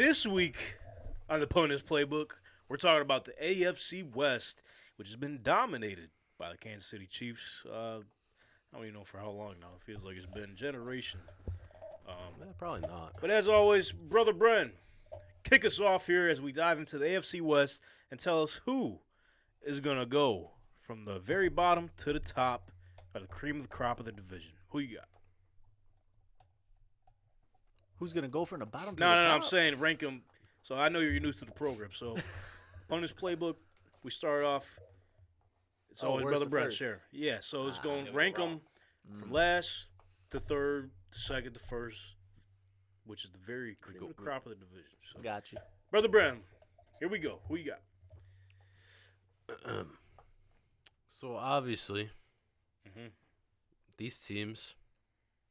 This week on the Pundit's Playbook, we're talking about the AFC West, which has been dominated by the Kansas City Chiefs. I don't even know for how long now. It feels like it's been a generation. Probably not. But as always, Brother Bren, kick us off here as we dive into the AFC West and tell us who is going to go from the very bottom to the top of the cream of the crop of the division. Who you got? Who's going to go from the bottom to No, the top? I'm saying rank them. So I know you're new to the program. So on this playbook, we start off. It's always worst Brother to Brent first. share. Yeah, so it's going to get rank it wrong. them from last to third to second to first, which is the very cream of the crop of the division. So, Got you. Brother Brent, here we go. Who you got? So obviously, Mhm. these teams,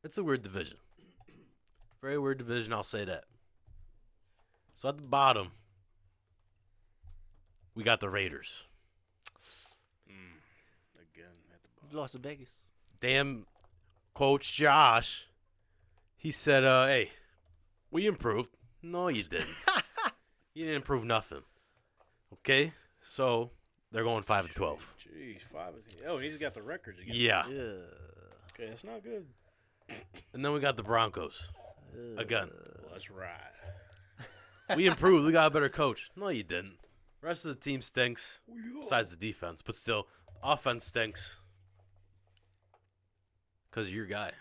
it's a weird division. Very weird division, I'll say that. So at the bottom, we got the Raiders. Again, at the bottom. Lost to Vegas. Damn, Coach Josh, he said, hey, we improved. No, you didn't. You didn't improve nothing. Okay? So they're going 5-12. Jeez, 5. Oh, he's got the records again. Yeah. Okay, that's not good. And then we got the Broncos. Again. Well, that's right. We improved. We got a better coach. No, you didn't. Rest of the team stinks. Besides the defense. But still, offense stinks. Because of your guy,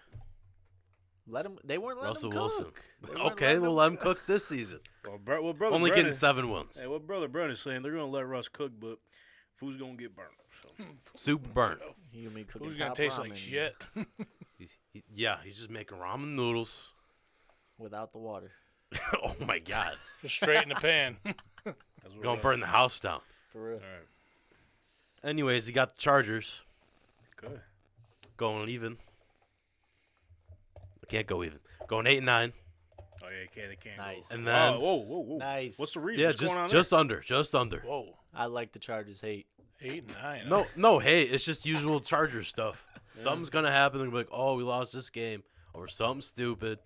They weren't letting Russell him Wilson. cook. They weren't Okay, letting we'll him let him cook this season. Well, Brother Only Brennan, getting 7 wins. Hey, what Brother Brennan is saying, they're going to let Russ cook, but food's going to get burnt. So. Super burnt. You gonna be cooking Who's gonna top taste like ramen shit? He's just making ramen noodles. without the water. Oh, my God. Just straight in the pan. That's what Going it to burn the house down. For real. is. All right. Anyways, you got the Chargers Good. going even. Can't go even. Going 8-9. Oh, yeah, they can't. Nice. Go. And then, Whoa. Nice. What's the reason? yeah, What's going on just under. Just under. Whoa, I like the Chargers hate. 8 and 9. No, hey, it's just usual Chargers stuff. Something's going to happen. They're going to be like, oh, we lost this game. Or something stupid.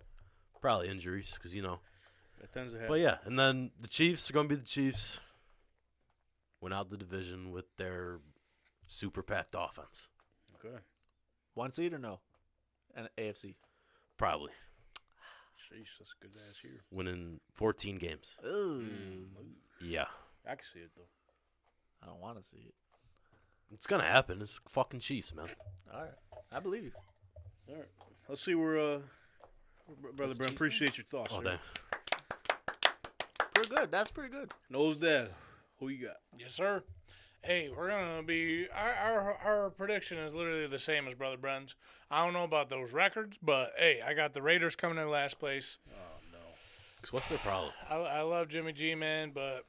Probably injuries, because, there? That tends to happen. But, yeah, and then the Chiefs are going to be the Chiefs. Went out the division with their super packed offense. Okay. 1 seed or no? And AFC. Probably. Sheesh, that's a good ass year. Winning 14 games. Ooh. Yeah. I can see it, though. I don't want to see it. It's going to happen. It's fucking Chiefs, man. All right. I believe you. All right. Let's see where, Brother That's Brent, Chiefs appreciate your thoughts. Oh, sir. thanks. Pretty good. That's pretty good. Nose Dad, who you got? Yes, sir. Hey, we're gonna be our prediction is literally the same as Brother Bren's. I don't know about those records, but hey, I got the Raiders coming in last place. Oh, no. 'Cause what's their problem? I love Jimmy G, man, but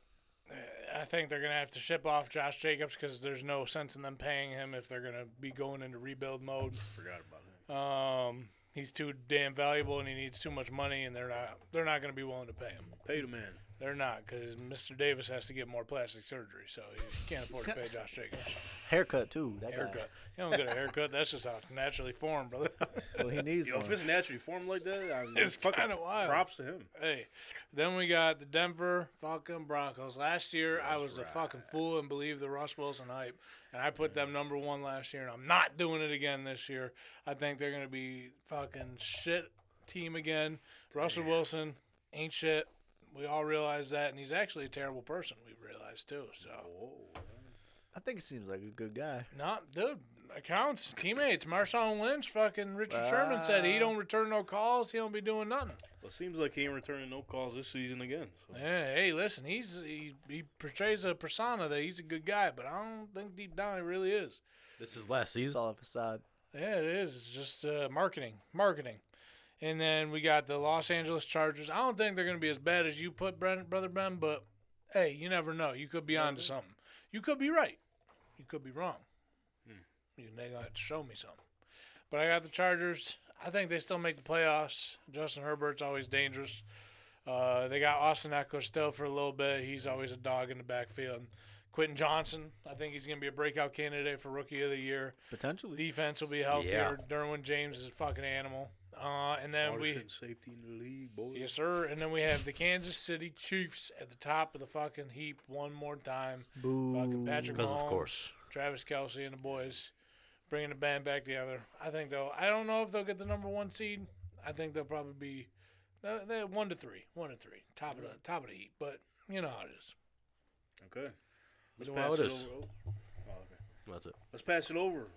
I think they're gonna have to ship off Josh Jacobs because there's no sense in them paying him if they're gonna be going into rebuild mode. Forgot about him. He's too damn valuable and he needs too much money, and they're not gonna be willing to pay him. Pay the man. They're not, because Mr. Davis has to get more plastic surgery, so he can't afford to pay Josh Jacobs. Haircut, too. That Haircut. He don't get a haircut. That's just how it's naturally formed, brother. guy. Well, he needs Yo, one. if it's naturally formed like that, I mean, It's fucking kinda wild. Props to him. Hey, then we got the Denver fucking Broncos. Last year, I was a fucking fool and believed the Russ Wilson hype, and I put them number 1 last year, and I'm not doing it again this year. I think they're going to be fucking shit team again. Russell Wilson ain't shit. We all realize that, and he's actually a terrible person, we've realized, too. So, I think he seems like a good guy. not, dude, accounts, teammates. Marshawn Lynch, fucking Richard Sherman said he don't return no calls. He don't be doing nothing. Well, it seems like he ain't returning no calls this season again. So. Yeah, hey, listen, he portrays a persona that he's a good guy, but I don't think deep down he really is. This is last It's season. all a facade. Yeah, it is. It's just marketing. And then we got the Los Angeles Chargers. I don't think they're going to be as bad as you put, Brother Ben, but, hey, you never know. You could be onto something. You could be right. You could be wrong. They're going to have to show me something. But I got the Chargers. I think they still make the playoffs. Justin Herbert's always dangerous. They got Austin Eckler still for a little bit. He's always a dog in the backfield. Quentin Johnson, I think he's going to be a breakout candidate for Rookie of the Year. Potentially. Defense will be healthier. Derwin James is a fucking animal. And then safety in the league, boys. yes, sir. And then we have the Kansas City Chiefs at the top of the fucking heap one more time. Boo. Fucking Patrick Because, Mahomes, of course. Travis Kelce, and the boys bringing the band back together. I think they'll. I don't know if they'll get the number 1 seed. I think they'll probably be they're 1 to 3, top of the heap. But you know how it is. Okay. Let's You know pass how it it is. over. Oh, okay. That's it. Let's pass it over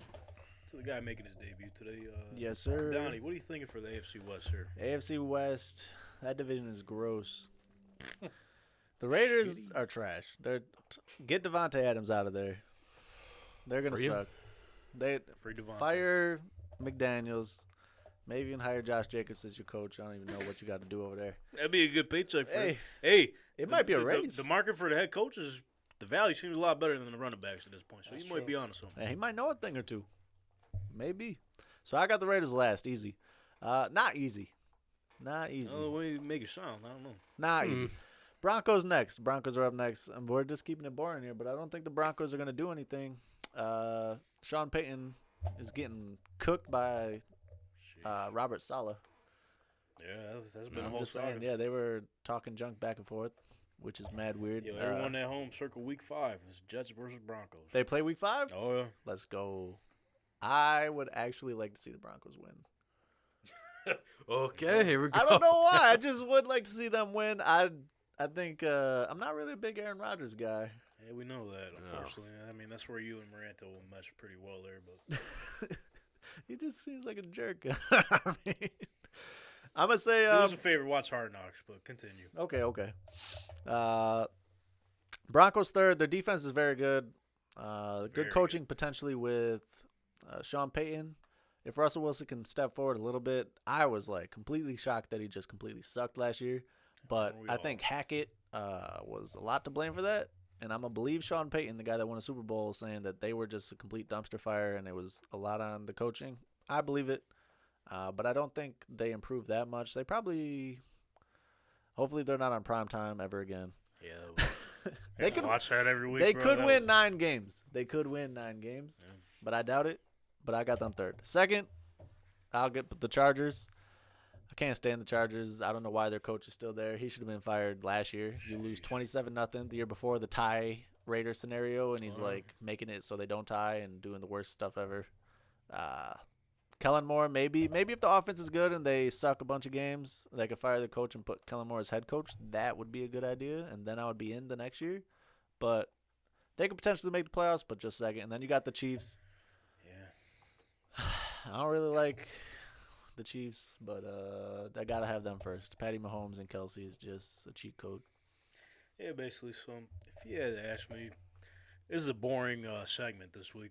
to the guy making his debut today. Yes, sir. Donny, what are you thinking for the AFC West here? AFC West, that division is gross. The Raiders are trash. Get Devontae Adams out of there. They're gonna For you? suck. They Free Devontae. fire McDaniels. Maybe even hire Josh Jacobs as your coach. I don't even know what you got to do over there. That'd be a good paycheck for him. Hey, Hey, it might be a the- raise. The market for the head coaches, the value seems a lot better than the running backs at this point. So That's you might true. be honest with him. Hey, he might know a thing or two. Maybe. So I got the Raiders last. Easy. Not easy. Not easy. Oh, the way you make it sound, I don't know. Not easy. Broncos next. Broncos are up next. And we're just keeping it boring here, but I don't think the Broncos are going to do anything. Sean Payton is getting cooked by Robert Saleh. Yeah, that's been a I'm whole just saga. saying, yeah, they were talking junk back and forth, which is mad weird. Yo, everyone at home, circle week 5. It's Jets versus Broncos. They play week 5? Oh, yeah. Let's go. I would actually like to see the Broncos win. Okay, here we go. I don't know why. I just would like to see them win. I think I'm not really a big Aaron Rodgers guy. Yeah, we know that, unfortunately. I mean, that's where you and Moranto will mesh pretty well there. But He just seems like a jerk. I mean, I'm gonna say do us a favor, watch Hard Knocks, but continue. okay. Broncos third. Their defense is very good. Very Good coaching potentially with Sean Payton. If Russell Wilson can step forward a little bit, I was like completely shocked that he just completely sucked last year. But We I all. think Hackett was a lot to blame for that. And I'm going to believe Sean Payton, the guy that won a Super Bowl, saying that they were just a complete dumpster fire and it was a lot on the coaching. I believe it. But I don't think they improved that much. They probably – hopefully they're not on prime time ever again. Yeah, They could watch that every week. They bro. could That win was- 9 games. They could win 9 games. Yeah. But I doubt it. But I got them third. Second, I'll get the Chargers. I can't stand the Chargers. I don't know why their coach is still there. He should have been fired last year. You lose 27-0 the year before the tie Raiders scenario, and he's like making it so they don't tie and doing the worst stuff ever. Kellen Moore, maybe if the offense is good and they suck a bunch of games, they could fire the coach and put Kellen Moore as head coach. That would be a good idea, and then I would be in the next year. But they could potentially make the playoffs, but just second. And then you got the Chiefs. Yeah. I don't really like the Chiefs, but I gotta have them first. Patty Mahomes and Kelsey is just a cheat code. Yeah, basically. So, if you had to ask me, this is a boring segment this week.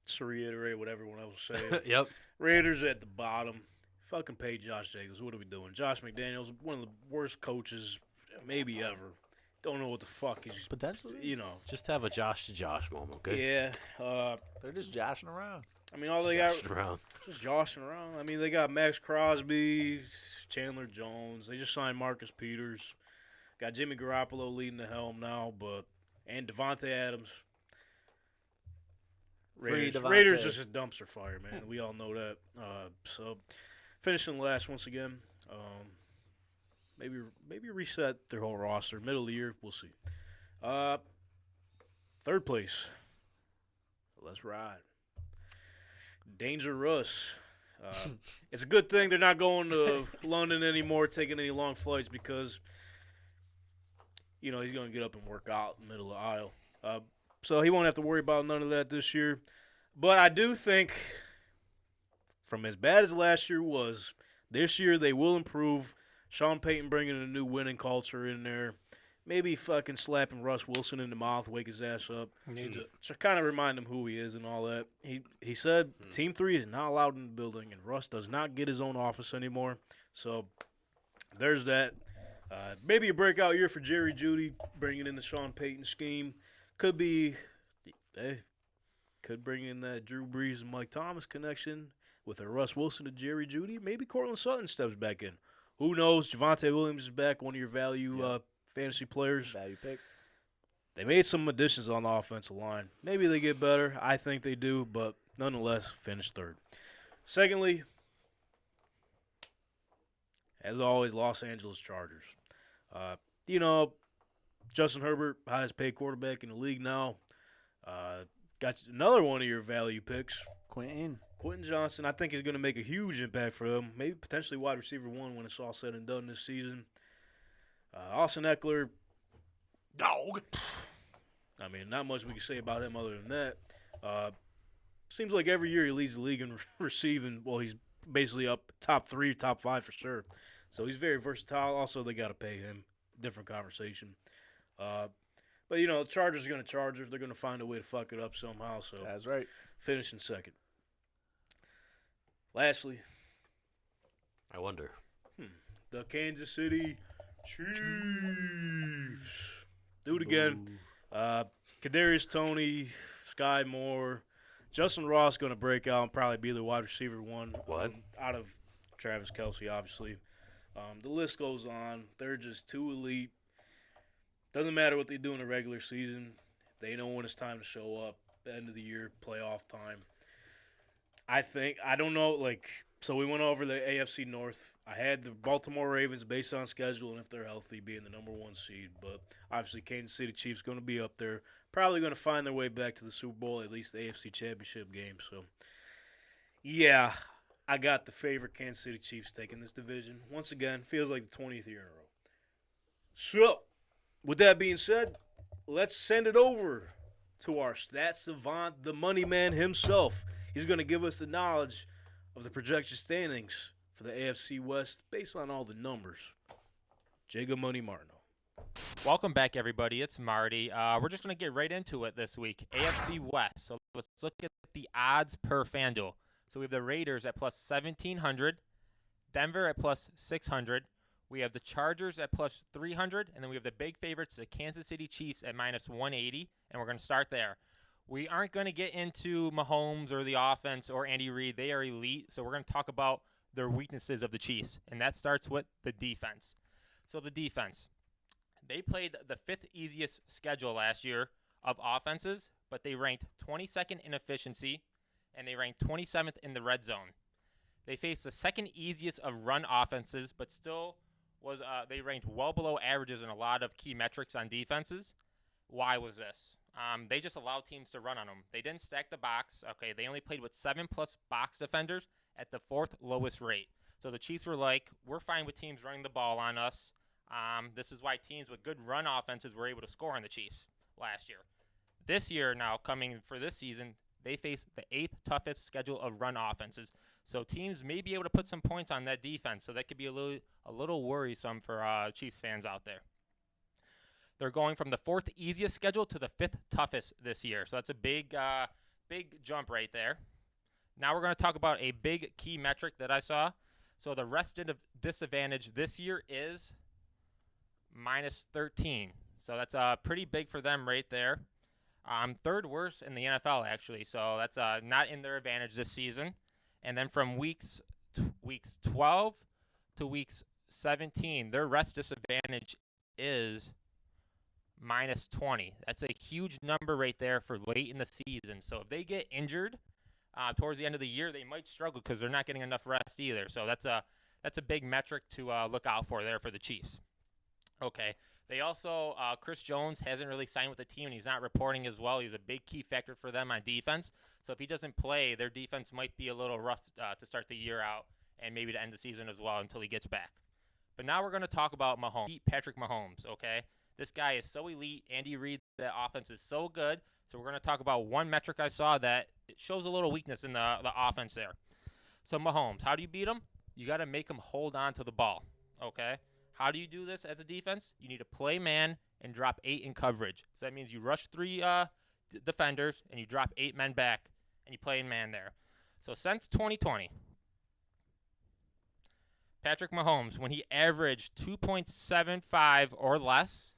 Just to reiterate what everyone else was saying. Yep. Raiders at the bottom. Fucking pay Josh Jacobs. What are we doing? Josh McDaniels, one of the worst coaches maybe ever. Don't know what the fuck he's, Potentially, you know. Just have a Josh to Josh moment, okay? Yeah. they're just joshing around. I mean, all they got Josh around. just joshing around. I mean, they got Max Crosby, Chandler Jones. They just signed Marcus Peters. Got Jimmy Garoppolo leading the helm now, and Devontae Adams. Free Devontae. Raiders just a dumpster fire, man. We all know that. So, finishing last once again. Maybe reset their whole roster. Middle of the year, we'll see. Third place. Let's ride. Danger Russ. It's a good thing they're not going to London anymore, taking any long flights because, he's going to get up and work out in the middle of the aisle. So he won't have to worry about none of that this year. But I do think, from as bad as last year was, this year they will improve. Sean Payton bringing a new winning culture in there. Maybe fucking slapping Russ Wilson in the mouth, wake his ass up. Needs it. So kind of remind him who he is and all that. He said Team 3 is not allowed in the building, and Russ does not get his own office anymore. So there's that. Maybe a breakout year for Jerry Jeudy, bringing in the Sean Payton scheme. Could be, could bring in that Drew Brees and Mike Thomas connection with a Russ Wilson to Jerry Jeudy. Maybe Cortland Sutton steps back in. Who knows? Javonte Williams is back, one of your value fantasy players. Value pick. They made some additions on the offensive line. Maybe they get better. I think they do, but nonetheless, finished third. Secondly, as always, Los Angeles Chargers. You know, Justin Herbert, highest paid quarterback in the league now. Got another one of your value picks, Quentin. Quentin Johnson. I think he's going to make a huge impact for them. Maybe potentially wide receiver one when it's all said and done this season. Austin Eckler. Dog. I mean, not much we can say about him other than that. Seems like every year he leads the league in receiving. Well, he's basically up top 3, top 5 for sure. So he's very versatile. Also, they got to pay him. Different conversation. But, you know, the Chargers are going to Chargers. They're going to find a way to fuck it up somehow. So That's right. finishing second. Lastly, I wonder. the Kansas City Chiefs. Do it again. Kadarius Toney, Sky Moore, Justin Ross going to break out and probably be the wide receiver one. What? Out of Travis Kelce, obviously. The list goes on. They're just too elite. Doesn't matter what they do in the regular season. They know when it's time to show up. The end of the year, playoff time. I don't know, so we went over the AFC North. I had the Baltimore Ravens based on schedule and if they're healthy being the number 1 seed. But obviously Kansas City Chiefs going to be up there. Probably going to find their way back to the Super Bowl, at least the AFC Championship game. So, yeah, I got the favorite Kansas City Chiefs taking this division. Once again, feels like the 20th year in a row. So, with that being said, let's send it over to our Stats Savant, the money man himself. He's going to give us the knowledge of the projection standings for the AFC West based on all the numbers. Jacob Money Martineau. Welcome back, everybody. It's Marty. We're just going to get right into it this week. AFC West. So let's look at the odds per FanDuel. So we have the Raiders at plus 1,700, Denver at plus 600. We have the Chargers at plus 300, and then we have the big favorites, the Kansas City Chiefs at minus 180, and we're going to start there. We aren't going to get into Mahomes or the offense or Andy Reid. They are elite, so we're going to talk about their weaknesses of the Chiefs, and that starts with the defense. So the defense. They played the 5th easiest schedule last year of offenses, but they ranked 22nd in efficiency, and they ranked 27th in the red zone. They faced the 2nd easiest of run offenses, but still they ranked well below averages in a lot of key metrics on defenses. Why was this? They just allowed teams to run on them. They didn't stack the box. Okay, they only played with 7+ box defenders at the 4th lowest rate. So the Chiefs were like, we're fine with teams running the ball on us. This is why teams with good run offenses were able to score on the Chiefs last year. This year, now coming for this season, they face the 8th toughest schedule of run offenses. So teams may be able to put some points on that defense. So that could be a little worrisome for Chiefs fans out there. They're going from the 4th easiest schedule to the 5th toughest this year. So that's a big jump right there. Now we're going to talk about a big key metric that I saw. So the rest disadvantage this year is minus 13. So that's pretty big for them right there. 3rd worst in the NFL, actually. So that's not in their advantage this season. And then from weeks 12 to weeks 17, their rest disadvantage is minus 20. That's a huge number right there for late in the season. So if they get injured towards the end of the year, they might struggle because they're not getting enough rest either. So that's a big metric to look out for there for the Chiefs. Okay. They also, Chris Jones hasn't really signed with the team, and he's not reporting as well. He's a big key factor for them on defense. So if he doesn't play, their defense might be a little rough to start the year out and maybe to end the season as well until he gets back. But now we're going to talk about Mahomes, Patrick Mahomes, okay? This guy is so elite. Andy Reid, the offense is so good. So we're going to talk about one metric I saw that it shows a little weakness in the offense there. So Mahomes, how do you beat him? You got to make him hold on to the ball, okay? How do you do this as a defense? You need to play man and drop 8 in coverage. So that means you rush 3 defenders and you drop 8 men back and you play in man there. So since 2020, Patrick Mahomes, when he averaged 2.75 or less,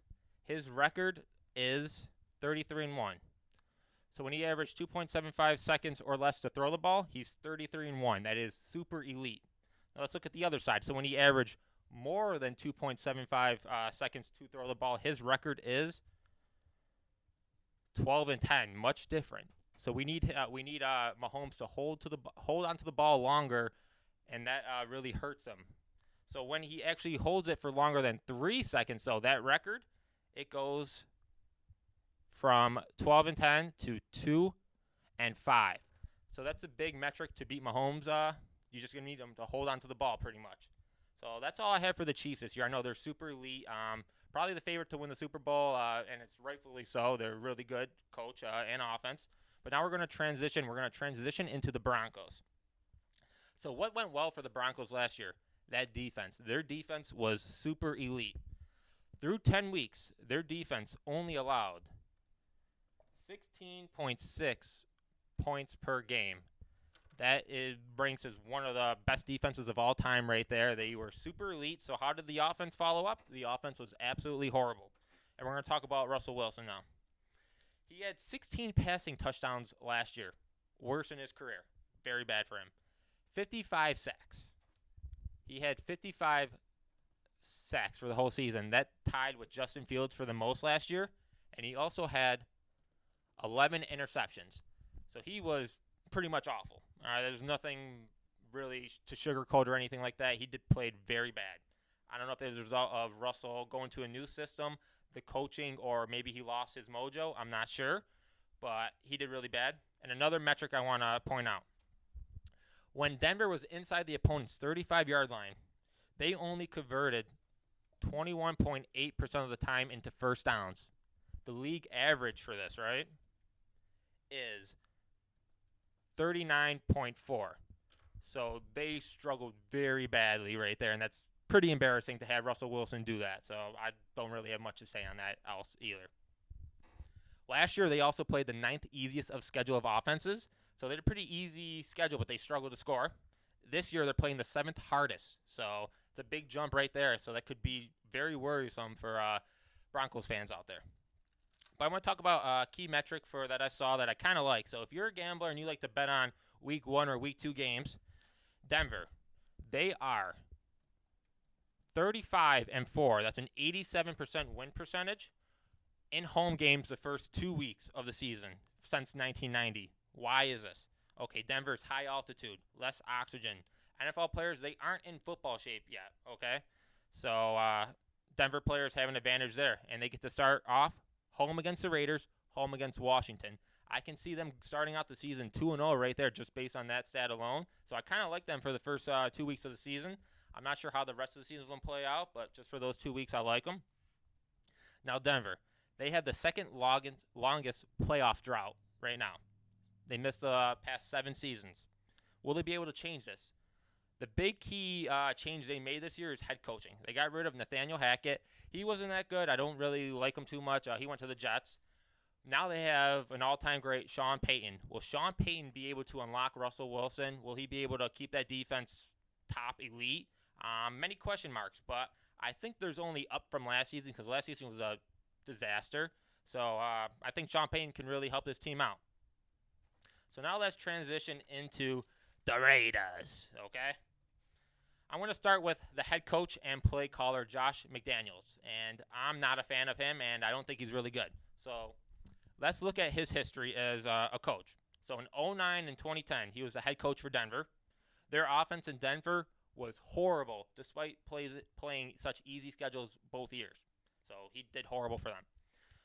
his record is 33-1. So when he averaged 2.75 seconds or less to throw the ball, he's 33-1. That is super elite. Now let's look at the other side. So when he averaged more than 2.75 seconds to throw the ball, his record is 12 and 10, much different. So we need Mahomes to hold onto the ball longer, and that really hurts him. So when he actually holds it for longer than 3 seconds, though, that record, it goes from 12 and 10 to 2 and 5. So that's a big metric to beat Mahomes. You're just going to need him to hold on to the ball pretty much. So that's all I have for the Chiefs this year. I know they're super elite. Probably the favorite to win the Super Bowl, and it's rightfully so. They're really good coach and offense. But now we're going to transition. We're going to transition into the Broncos. So what went well for the Broncos last year? That defense. Their defense was super elite. Through 10 weeks, their defense only allowed 16.6 points per game. That ranks as one of the best defenses of all time right there. They were super elite. So how did the offense follow up? The offense was absolutely horrible. And we're going to talk about Russell Wilson now. He had 16 passing touchdowns last year. Worst in his career. Very bad for him. 55 sacks. He had 55 sacks for the whole season. That tied with Justin Fields for the most last year. And he also had 11 interceptions. So he was pretty much awful. There's nothing really to sugarcoat or anything like that. He played very bad. I don't know if it was a result of Russell going to a new system, the coaching, or maybe he lost his mojo. I'm not sure. But he did really bad. And another metric I want to point out. When Denver was inside the opponent's 35-yard line, they only converted 21.8% of the time into first downs. The league average for this, right, is 39.4. So they struggled very badly right there, and that's pretty embarrassing to have Russell Wilson do that. So I don't really have much to say on that else either. Last year, they also played the 9th easiest of schedule of offenses. So they had a pretty easy schedule, but they struggled to score. This year, they're playing the 7th hardest. So it's a big jump right there. So that could be very worrisome for Broncos fans out there. But I want to talk about a key metric that I saw that I kind of like. So if you're a gambler and you like to bet on week 1 or week 2 games, Denver, they are 35-4. That's an 87% win percentage in home games the first 2 weeks of the season since 1990. Why is this? Okay, Denver's high altitude, less oxygen. NFL players, they aren't in football shape yet, okay? So Denver players have an advantage there, and they get to start off home against the Raiders, home against Washington. I can see them starting out the season 2-0 right there just based on that stat alone. So I kind of like them for the first 2 weeks of the season. I'm not sure how the rest of the season will play out, but just for those 2 weeks, I like them. Now, Denver, they have the second longest playoff drought right now. They missed the past 7 seasons. Will they be able to change this? The big key change they made this year is head coaching. They got rid of Nathaniel Hackett. He wasn't that good. I don't really like him too much. He went to the Jets. Now they have an all-time great Sean Payton. Will Sean Payton be able to unlock Russell Wilson? Will he be able to keep that defense top elite? Many question marks, but I think there's only up from last season because last season was a disaster. So I think Sean Payton can really help this team out. So now let's transition into the Raiders, okay? I'm going to start with the head coach and play caller, Josh McDaniels. And I'm not a fan of him, and I don't think he's really good. So let's look at his history as a coach. So in 2009 and 2010, he was the head coach for Denver. Their offense in Denver was horrible, despite playing such easy schedules both years. So he did horrible for them.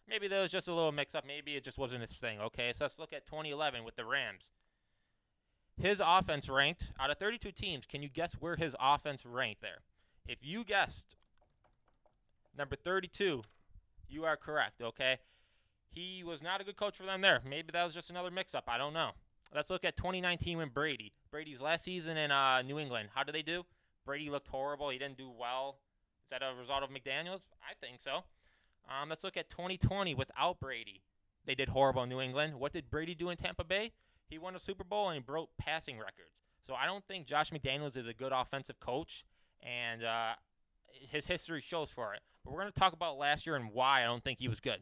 Maybe there was just a little mix-up. Maybe it just wasn't his thing. Okay, so let's look at 2011 with the Rams. His offense ranked, out of 32 teams, can you guess where his offense ranked there? If you guessed number 32, you are correct, okay? He was not a good coach for them there. Maybe that was just another mix-up. I don't know. Let's look at 2019 with Brady. Brady's last season in New England. How did they do? Brady looked horrible. He didn't do well. Is that a result of McDaniels? I think so. Let's look at 2020 without Brady. They did horrible in New England. What did Brady do in Tampa Bay? He won a Super Bowl and he broke passing records. So I don't think Josh McDaniels is a good offensive coach, and his history shows for it. But we're going to talk about last year and why I don't think he was good.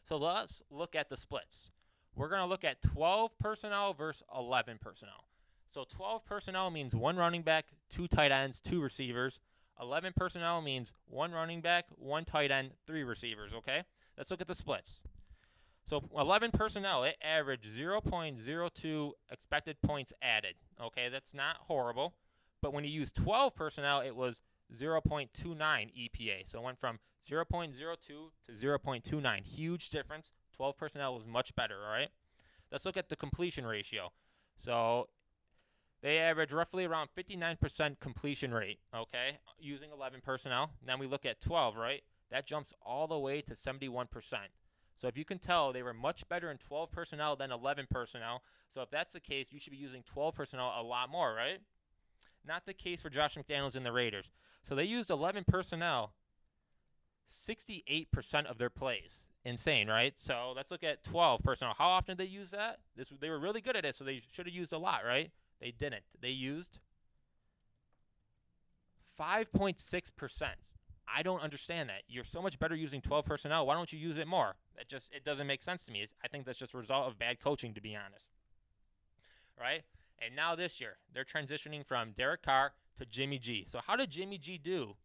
So let's look at the splits. We're going to look at 12 personnel versus 11 personnel. So 12 personnel means 1 running back, 2 tight ends, 2 receivers. 11 personnel means 1 running back, 1 tight end, 3 receivers, okay? Let's look at the splits. So 11 personnel, it averaged 0.02 expected points added. Okay, that's not horrible. But when you use 12 personnel, it was 0.29 EPA. So it went from 0.02 to 0.29. Huge difference. 12 personnel was much better, all right? Let's look at the completion ratio. So they average roughly around 59% completion rate, okay, using 11 personnel. Then we look at 12, right? That jumps all the way to 71%. So if you can tell, they were much better in 12 personnel than 11 personnel. So if that's the case, you should be using 12 personnel a lot more, right? Not the case for Josh McDaniels and the Raiders. So they used 11 personnel 68% of their plays. Insane, right? So let's look at 12 personnel. How often did they use that? They were really good at it, so they should have used a lot, right? They didn't. They used 5.6%. I don't understand that. You're so much better using 12 personnel. Why don't you use it more? It doesn't make sense to me. I think that's just a result of bad coaching, to be honest. Right? And now this year, they're transitioning from Derek Carr to Jimmy G. So how did Jimmy G do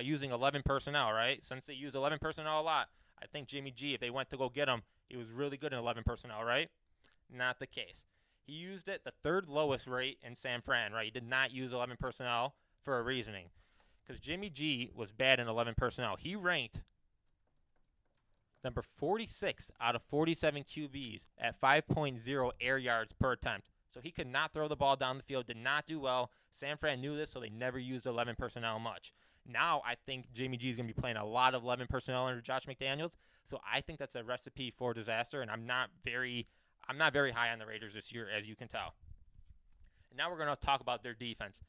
using 11 personnel, right? Since they use 11 personnel a lot, I think Jimmy G, if they went to go get him, he was really good in 11 personnel, right? Not the case. He used it the third lowest rate in San Fran, right? He did not use 11 personnel for a reasoning. Because Jimmy G was bad in 11 personnel. He ranked number 46 out of 47 QBs at 5.0 air yards per attempt. So he could not throw the ball down the field, did not do well. San Fran knew this, so they never used 11 personnel much. Now I think Jimmy G is going to be playing a lot of 11 personnel under Josh McDaniels. So I think that's a recipe for disaster, and I'm not very high on the Raiders this year, as you can tell. And now we're going to talk about their defense.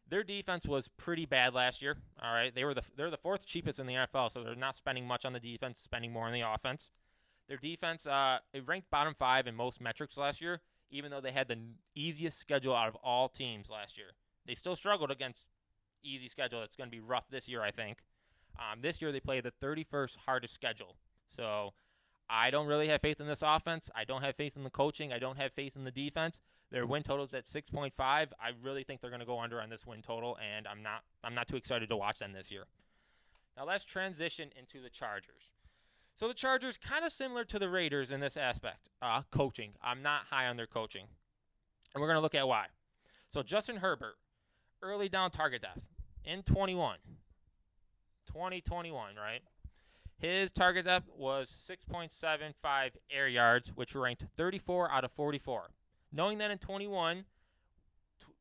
Their defense was pretty bad last year. All right, they're the fourth cheapest in the NFL, so they're not spending much on the defense, spending more on the offense. Their defense, it ranked bottom 5 in most metrics last year, even though they had the easiest schedule out of all teams last year. They still struggled against easy schedule. That's going to be rough this year, I think. This year they play the 31st hardest schedule. So I don't really have faith in this offense. I don't have faith in the coaching. I don't have faith in the defense. Their win total is at 6.5. I really think they're going to go under on this win total, and I'm not too excited to watch them this year. Now let's transition into the Chargers. So the Chargers, kind of similar to the Raiders in this aspect, coaching. I'm not high on their coaching, and we're going to look at why. So Justin Herbert, early down target depth in 2021, right? His target depth was 6.75 air yards, which ranked 34 out of 44. Knowing that in 21,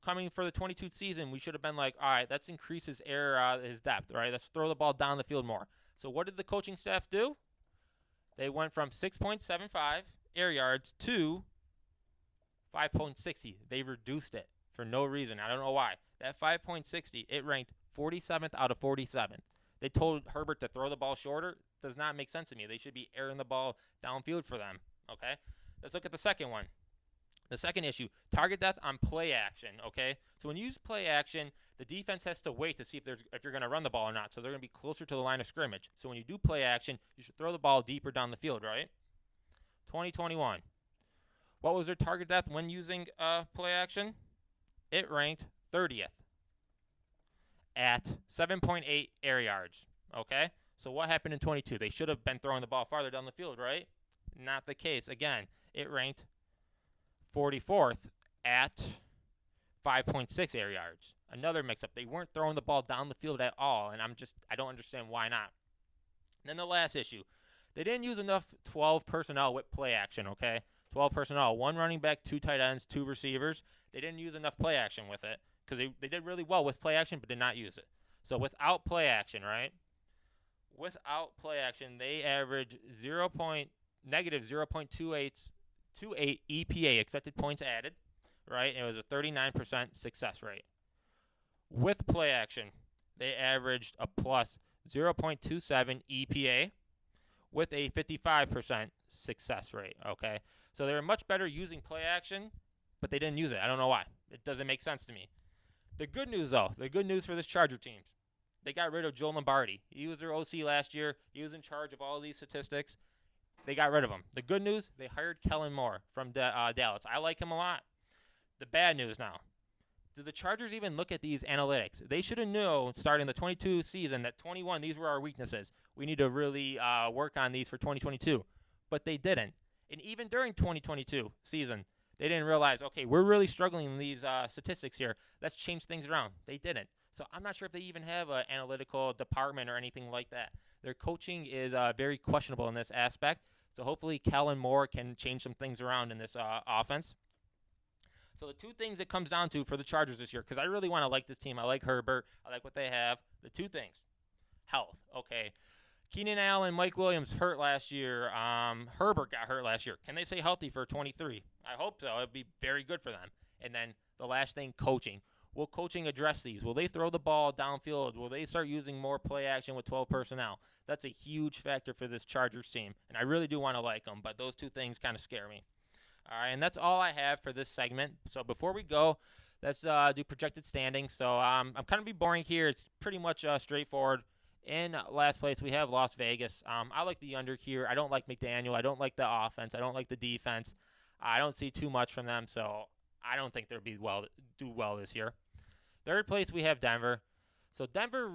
coming for the 22 season, we should have been like, all right, let's increase his his depth, right? Let's throw the ball down the field more. So what did the coaching staff do? They went from 6.75 air yards to 5.60. They reduced it for no reason. I don't know why. That 5.60, it ranked 47th out of 47. They told Herbert to throw the ball shorter. Does not make sense to me. They should be airing the ball downfield for them, okay? Let's look at the second one. The second issue, target depth on play action, okay? So when you use play action, the defense has to wait to see if you're going to run the ball or not. So they're going to be closer to the line of scrimmage. So when you do play action, you should throw the ball deeper down the field, right? 2021. What was their target depth when using play action? It ranked 30th at 7.8 air yards, okay? So what happened in 22? They should have been throwing the ball farther down the field, right? Not the case. Again, it ranked 44th at 5.6 air yards. Another mix-up. They weren't throwing the ball down the field at all, and I don't understand why not. And then the last issue. They didn't use enough 12 personnel with play action, okay? 12 personnel, 1 running back, 2 tight ends, 2 receivers. They didn't use enough play action with it because they did really well with play action but did not use it. So without play action, right? Without play action, they average negative 0.28 EPA, expected points added, right? And it was a 39% success rate. With play action, they averaged a plus 0.27 EPA with a 55% success rate, okay? So they were much better using play action, but they didn't use it. I don't know why. It doesn't make sense to me. The good news, though, the good news for this Charger team, they got rid of Joe Lombardi. He was their OC last year. He was in charge of all these statistics. They got rid of him. The good news, they hired Kellen Moore from Dallas. I like him a lot. The bad news now, do the Chargers even look at these analytics? They should have known starting the 22 season that 21, these were our weaknesses. We need to really work on these for 2022. But they didn't. And even during 2022 season, they didn't realize, okay, we're really struggling in these statistics here. Let's change things around. They didn't. So I'm not sure if they even have an analytical department or anything like that. Their coaching is very questionable in this aspect. So hopefully Kellen Moore can change some things around in this offense. So the two things it comes down to for the Chargers this year, because I really want to like this team. I like Herbert. I like what they have. The two things. Health. Okay. Keenan Allen, Mike Williams hurt last year. Herbert got hurt last year. Can they stay healthy for 23? I hope so. It would be very good for them. And then the last thing, coaching. Will coaching address these? Will they throw the ball downfield? Will they start using more play action with 12 personnel? That's a huge factor for this Chargers team. And I really do want to like them, but those two things kind of scare me. All right, and that's all I have for this segment. So before we go, let's do projected standings. So I'm kind of be boring here. It's pretty much straightforward. In last place, we have Las Vegas. I like the under here. I don't like McDaniel. I don't like the offense. I don't like the defense. I don't see too much from them, so I don't think they'll do well this year. Third place, we have Denver. So Denver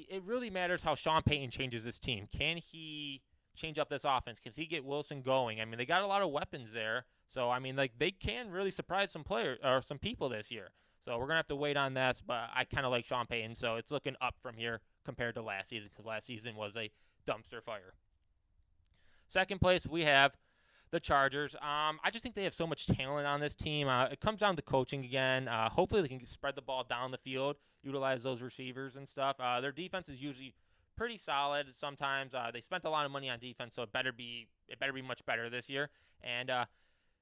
it really matters how Sean Payton changes this team. Can he change up this offense? Can he get Wilson going? I mean, they got a lot of weapons there. So, I mean, like they can really surprise some players or some people this year. So we're going to have to wait on this, but I kind of like Sean Payton, so it's looking up from here compared to last season because last season was a dumpster fire. Second place, we have the Chargers. I just think they have so much talent on this team. It comes down to coaching again. Hopefully they can spread the ball down the field, utilize those receivers and stuff. Their defense is usually pretty solid sometimes. They spent a lot of money on defense, so it better be much better this year. And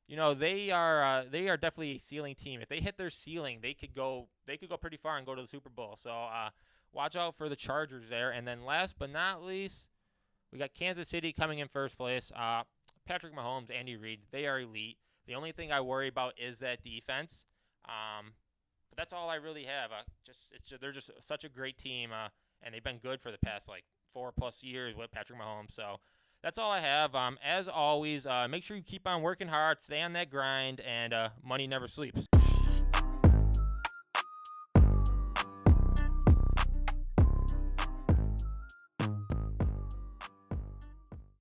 they are definitely a ceiling team. If they hit their ceiling, they could go pretty far and go to the Super Bowl. So watch out for the Chargers there. And then last but not least, we got Kansas City coming in first place. Patrick Mahomes, Andy Reid, they are elite. The only thing I worry about is that defense. But that's all I really have. They're just such a great team, and they've been good for the past 4+ years with Patrick Mahomes. So that's all I have. As always, make sure you keep on working hard, stay on that grind, and money never sleeps.